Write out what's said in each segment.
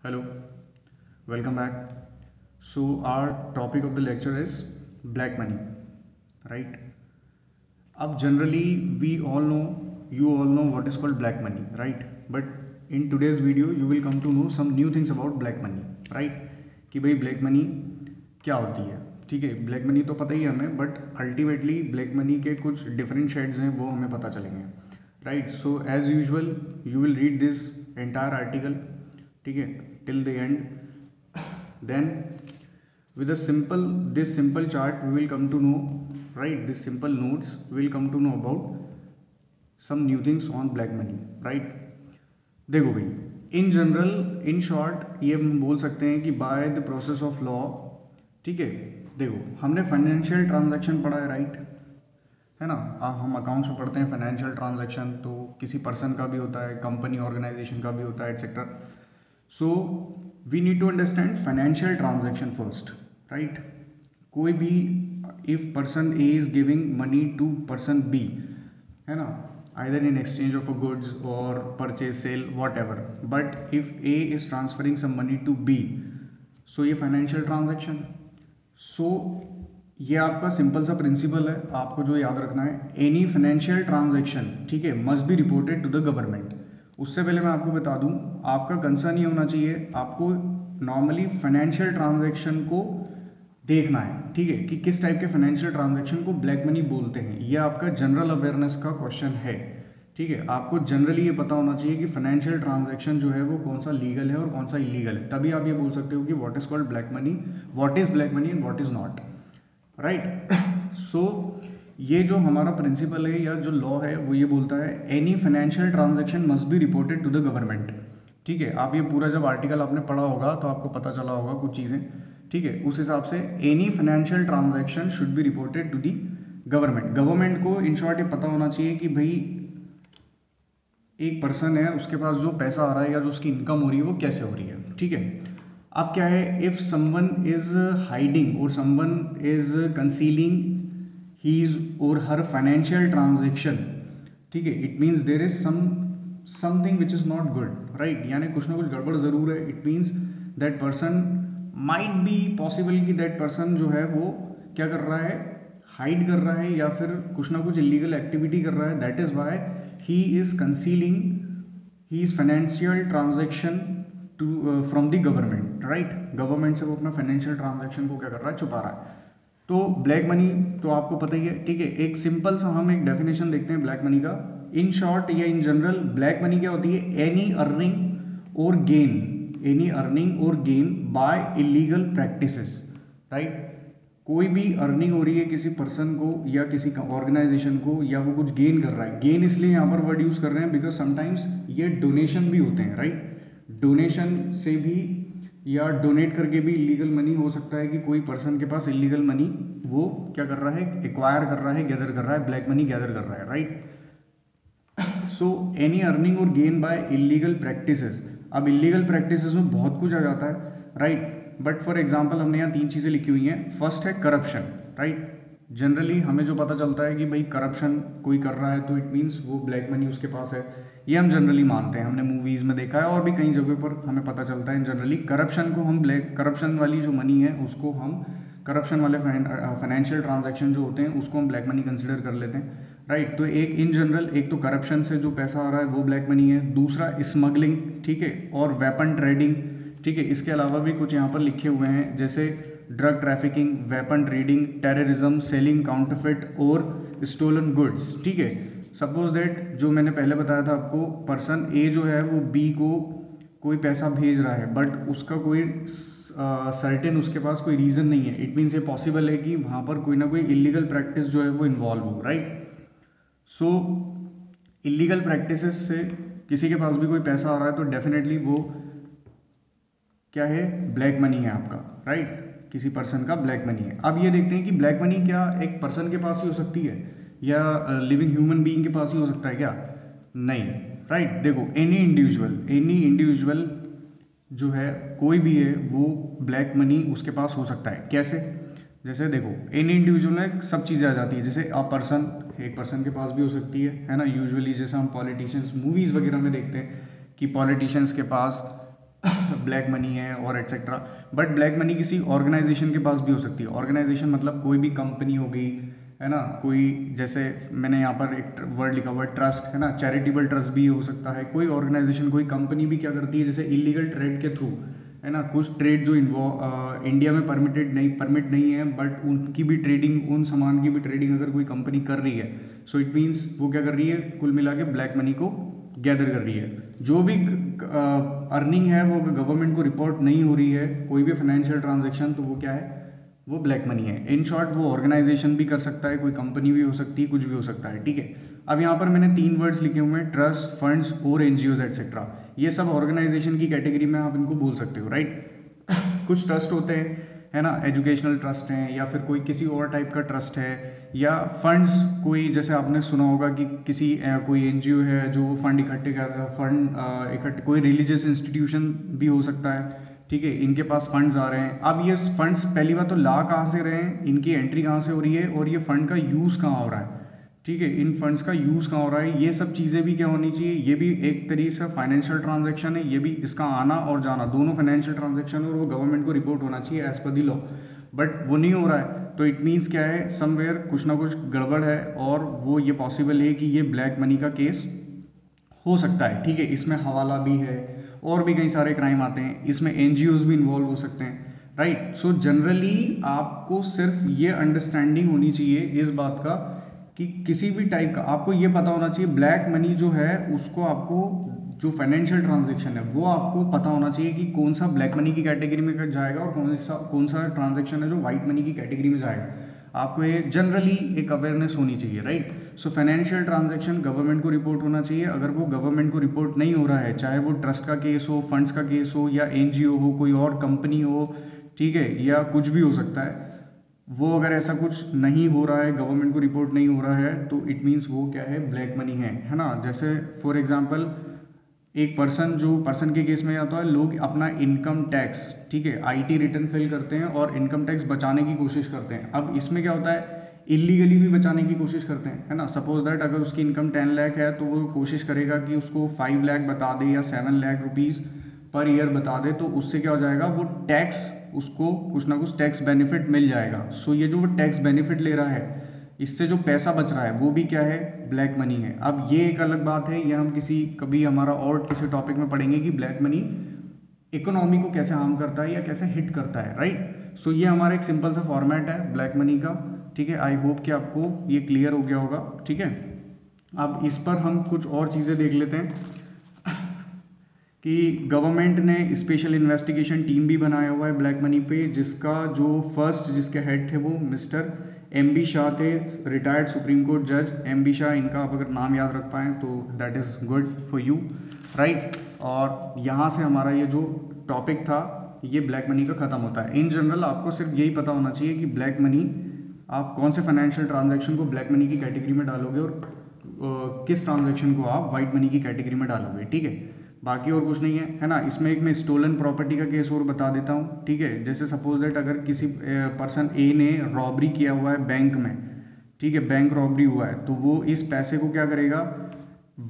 Hello, welcome back. So, our topic of the lecture is black money, right? अब generally we all know, you all know what is called black money, right? But in today's video, you will come to know some new things about black money, right? कि भाई black money क्या होती है, ठीक है? Black money तो पता ही है हमें, बट अल्टीमेटली ब्लैक मनी के कुछ डिफरेंट शेड्स हैं, वो हमें पता चलेंगे, right? So as usual you will read this entire article, ठीक है, till the end. Then with a simple chart we will come to know, right? This simple notes we will come to know about some new things on black money, right? देखो भाई, in general, in short ये हम बोल सकते हैं कि by the process of law, ठीक है। देखो, हमने फाइनेंशियल ट्रांजैक्शन पढ़ा है, राइट? है ना? हम अकाउंट्स में पढ़ते हैं फाइनेंशियल ट्रांजैक्शन, तो किसी पर्सन का भी होता है, कंपनी ऑर्गेनाइजेशन का भी होता है, etcetera. So we need to understand financial transaction first, right? कोई भी, if person A is giving money to person B, है ना, either in exchange of a goods or purchase sale whatever, but if A is transferring some money to B, so ये financial transaction. so ये आपका simple सा principal है, आपको जो याद रखना है, एनी फाइनेंशियल ट्रांजैक्शन, ठीक है, must be reported to the government. उससे पहले मैं आपको बता दूं, आपका कंसर्न ये होना चाहिए, आपको नॉर्मली फाइनेंशियल ट्रांजैक्शन को देखना है, ठीक है, कि किस टाइप के फाइनेंशियल ट्रांजैक्शन को ब्लैक मनी बोलते हैं. ये आपका जनरल अवेयरनेस का क्वेश्चन है, ठीक है. आपको जनरली ये पता होना चाहिए कि फाइनेंशियल ट्रांजैक्शन जो है वो कौन सा लीगल है और कौन सा इलीगल है. तभी आप ये बोल सकते हो कि what is called black money, what is black money and what is not, right? So ये जो हमारा प्रिंसिपल है या जो लॉ है वो ये बोलता है, any financial transaction must be reported to the government, ठीक है. आप ये पूरा जब आर्टिकल आपने पढ़ा होगा तो आपको पता चला होगा कुछ चीज़ें, ठीक है. उस हिसाब से any financial transaction should be reported to the government. Government को इन शॉर्ट ये पता होना चाहिए कि भाई एक पर्सन है, उसके पास जो पैसा आ रहा है या जो उसकी इनकम हो रही है वो कैसे हो रही है, ठीक है. अब क्या है, इफ समवन इज हाइडिंग और समवन इज कंसीलिंग हीज और हर फाइनेंशियल ट्रांजेक्शन, ठीक है, it means there is something which is not good, right? यानी कुछ ना कुछ गड़बड़ जरूर है. It means that person might be possible कि दैट पर्सन जो है वो क्या कर रहा है, हाइड कर रहा है या फिर कुछ ना कुछ इलीगल एक्टिविटी कर रहा है. That is why he is concealing his financial transaction to from the government, right? Government से वो अपना फाइनेंशियल ट्रांजेक्शन को क्या कर रहा है, छुपा रहा है. तो ब्लैक मनी तो आपको पता ही है, ठीक है. एक सिंपल सा हम एक डेफिनेशन देखते हैं ब्लैक मनी का. इन शॉर्ट या इन जनरल, ब्लैक मनी क्या होती है? एनी अर्निंग और गेन, एनी अर्निंग और gain by illegal practices, right? कोई भी अर्निंग हो रही है किसी पर्सन को या किसी ऑर्गेनाइजेशन को, या वो कुछ गेन कर रहा है. गेन इसलिए यहाँ पर वर्ड यूज कर रहे हैं बिकॉज समटाइम्स ये डोनेशन भी होते हैं, राइट? डोनेशन से भी या डोनेट करके भी इलीगल मनी हो सकता है कि कोई पर्सन के पास इलीगल मनी वो क्या कर रहा है, एक्वायर कर रहा है, गैदर कर रहा है, ब्लैक मनी गैदर कर रहा है, राइट? सो एनी अर्निंग और गेन बाय इलीगल प्रैक्टिसेस. अब इलीगल प्रैक्टिसेस में बहुत कुछ आ जाता है, राइट? बट फॉर एग्जाम्पल हमने यहाँ 3 चीज़ें लिखी हुई हैं. फर्स्ट है करप्शन, राइट? जनरली हमें जो पता चलता है कि भाई करप्शन कोई कर रहा है तो इट मीन्स वो ब्लैक मनी उसके पास है, ये हम जनरली मानते हैं. हमने मूवीज़ में देखा है और भी कई जगह पर हमें पता चलता है. जनरली करप्शन को हम करप्शन वाली जो मनी है उसको हम, करप्शन वाले फाइनेंशियल ट्रांजैक्शन जो होते हैं उसको हम ब्लैक मनी कंसिडर कर लेते हैं, राइट? तो एक इन जनरल, एक तो करप्शन से जो पैसा आ रहा है वो ब्लैक मनी है. दूसरा स्मगलिंग, ठीक है, और वेपन ट्रेडिंग, ठीक है. इसके अलावा भी कुछ यहाँ पर लिखे हुए हैं जैसे drug trafficking, weapon trading, terrorism, selling counterfeit और स्टोलन गुड्स, ठीक है. सपोज दैट जो मैंने पहले बताया था आपको, पर्सन ए जो है वो बी को कोई पैसा भेज रहा है बट उसका कोई सर्टेन उसके पास कोई रीज़न नहीं है. इट मीन्स ये पॉसिबल है कि वहाँ पर कोई ना कोई इलीगल प्रैक्टिस जो है वो इन्वॉल्व हो, राइट? सो इलीगल प्रैक्टिसेस से किसी के पास भी कोई पैसा आ रहा है तो डेफिनेटली वो क्या है, ब्लैक मनी है आपका, राइट? किसी पर्सन का ब्लैक मनी है. अब ये देखते हैं कि ब्लैक मनी क्या एक पर्सन के पास ही हो सकती है या लिविंग ह्यूमन बीइंग के पास ही हो सकता है क्या? नहीं, राइट? देखो, एनी इंडिविजुअल जो है, कोई भी है, वो ब्लैक मनी उसके पास हो सकता है. कैसे? जैसे देखो, एनी इंडिविजुअल में सब चीज़ें आ जाती है. जैसे अ पर्सन, एक पर्सन के पास भी हो सकती है ना. यूजुअली जैसे हम पॉलिटिशियंस मूवीज़ वगैरह में देखते हैं कि पॉलिटिशियंस के पास ब्लैक मनी है और एट्सेट्रा। बट ब्लैक मनी किसी ऑर्गेनाइजेशन के पास भी हो सकती है। ऑर्गेनाइजेशन मतलब कोई भी कंपनी हो गई, है ना, कोई जैसे मैंने यहाँ पर एक वर्ड लिखा हुआ है ट्रस्ट, है ना, चैरिटेबल ट्रस्ट भी हो सकता है। कोई ऑर्गेनाइजेशन, कोई कंपनी भी क्या करती है, जैसे इलीगल ट्रेड के थ्रू, है ना, कुछ ट्रेड जो इंडिया में परमिट नहीं है, बट उनकी भी ट्रेडिंग, उन सामान की भी ट्रेडिंग अगर कोई कंपनी कर रही है, सो इट मीन्स वो क्या कर रही है, कुल मिला के ब्लैक मनी को गैदर कर रही है। जो भी अर्निंग है वो गवर्नमेंट को रिपोर्ट नहीं हो रही है, कोई भी फाइनेंशियल ट्रांजेक्शन, तो वो क्या है, वो ब्लैक मनी है। इन शॉर्ट वो ऑर्गेनाइजेशन भी कर सकता है, कोई कंपनी भी हो सकती है, कुछ भी हो सकता है, ठीक है। अब यहाँ पर मैंने 3 वर्ड्स लिखे हुए हैं, ट्रस्ट, फंड्स और एनजीओज एटसेट्रा। ये सब ऑर्गेनाइजेशन की कैटेगरी में आप इनको बोल सकते हो, राइट। कुछ ट्रस्ट होते हैं, है ना, एजुकेशनल ट्रस्ट हैं, या फिर कोई किसी और टाइप का ट्रस्ट है, या फंड्स, कोई जैसे आपने सुना होगा कि किसी कोई एनजीओ है जो फंड इकट्ठे कोई रिलीजियस इंस्टीट्यूशन भी हो सकता है, ठीक है, इनके पास फंड्स आ रहे हैं। अब ये फंड्स पहली बात तो ला कहाँ से रहे हैं, इनकी एंट्री कहाँ से हो रही है, और ये फंड का यूज़ कहाँ हो रहा है, ठीक है, इन फंड्स का यूज़ कहाँ हो रहा है, ये सब चीज़ें भी क्या होनी चाहिए। ये भी एक तरीके से फाइनेंशियल ट्रांजैक्शन है, ये भी, इसका आना और जाना दोनों फाइनेंशियल ट्रांजैक्शन है, और वो गवर्नमेंट को रिपोर्ट होना चाहिए as per the law. But वो नहीं हो रहा है, तो इट मीन्स क्या है, समवेयर कुछ ना कुछ गड़बड़ है, और वो ये पॉसिबल है कि ये ब्लैक मनी का केस हो सकता है, ठीक है। इसमें हवाला भी है, और भी कई सारे क्राइम आते हैं, इसमें एनजीओज भी इन्वॉल्व हो सकते हैं, राइट। सो जनरली आपको सिर्फ ये अंडरस्टैंडिंग होनी चाहिए इस बात का कि किसी भी टाइप का आपको ये पता होना चाहिए, ब्लैक मनी जो है उसको आपको, जो फाइनेंशियल ट्रांजैक्शन है वो आपको पता होना चाहिए कि कौन सा ब्लैक मनी की कैटेगरी में जाएगा, और कौन सा ट्रांजैक्शन है जो वाइट मनी की कैटेगरी में जाएगा। आपको ये जनरली एक अवेयरनेस होनी चाहिए, right. So financial transaction government को रिपोर्ट होना चाहिए। अगर वो गवर्नमेंट को रिपोर्ट नहीं हो रहा है, चाहे वो ट्रस्ट का केस हो, फंड्स का केस हो, या एनजीओ हो, कोई और कंपनी हो, ठीक है, या कुछ भी हो सकता है, वो अगर ऐसा कुछ नहीं हो रहा है, गवर्नमेंट को रिपोर्ट नहीं हो रहा है, तो इट मीन्स वो क्या है, ब्लैक मनी है ना। जैसे फॉर एग्जांपल एक पर्सन के केस में आता है, लोग अपना इनकम टैक्स, ठीक है, आईटी रिटर्न फिल करते हैं और इनकम टैक्स बचाने की कोशिश करते हैं। अब इसमें क्या होता है, इलीगली भी बचाने की कोशिश करते हैं, है ना। सपोज दैट अगर उसकी इनकम 10 लाख है, तो वो कोशिश करेगा कि उसको 5 लाख बता दे या 7 लाख रुपीज़ पर ईयर बता दे, तो उससे क्या हो जाएगा, वो टैक्स, उसको कुछ ना कुछ टैक्स बेनिफिट मिल जाएगा। सो ये जो वो टैक्स बेनिफिट ले रहा है, इससे जो पैसा बच रहा है, वो भी क्या है, ब्लैक मनी है। अब ये एक अलग बात है, ये हम कभी हमारा और किसी टॉपिक में पढ़ेंगे कि ब्लैक मनी इकोनॉमी को कैसे हार्म करता है या कैसे हिट करता है, राइट। सो ये हमारा एक सिंपल सा फॉर्मेट है ब्लैक मनी का, ठीक है। आई होप कि आपको ये क्लियर हो गया होगा, ठीक है। अब इस पर हम कुछ और चीज़ें देख लेते हैं कि गवर्नमेंट ने स्पेशल इन्वेस्टिगेशन टीम भी बनाया हुआ है ब्लैक मनी पे, जिसके हेड थे वो मिस्टर एम.बी. शाह थे, रिटायर्ड सुप्रीम कोर्ट जज एम.बी. शाह। इनका आप अगर नाम याद रख पाएँ तो that is good for you, right. और यहाँ से हमारा ये जो टॉपिक था, ये ब्लैक मनी का ख़त्म होता है। इन जनरल आपको सिर्फ यही पता होना चाहिए कि ब्लैक मनी, आप कौन से फाइनेंशियल ट्रांजैक्शन को ब्लैक मनी की कैटेगरी में डालोगे, और किस ट्रांजैक्शन को आप वाइट मनी की कैटेगरी में डालोगे, ठीक है। बाकी और कुछ नहीं है ना। इसमें एक मैं स्टोलन प्रॉपर्टी का केस और बता देता हूँ, ठीक है। जैसे सपोज दैट अगर किसी पर्सन ए ने रॉबरी किया हुआ है बैंक में, ठीक है, बैंक रॉबरी हुआ है, तो वो इस पैसे को क्या करेगा,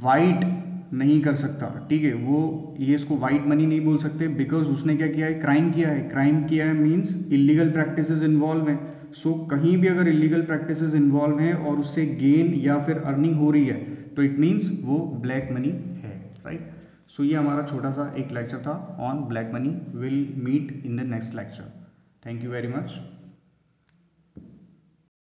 वाइट नहीं कर सकता, ठीक है। वो ये इसको वाइट मनी नहीं बोल सकते, बिकॉज उसने क्या किया है, क्राइम किया है मीन्स इलीगल प्रैक्टिसेस इन्वॉल्व हैं। सो कहीं भी अगर इलीगल प्रैक्टिसेस इन्वॉल्व हैं और उससे गेन या फिर अर्निंग हो रही है, तो इट मीन्स वो ब्लैक मनी है, राइट। सो ये हमारा छोटा सा एक लेक्चर था on black money. Will meet in the next lecture. Thank you very much.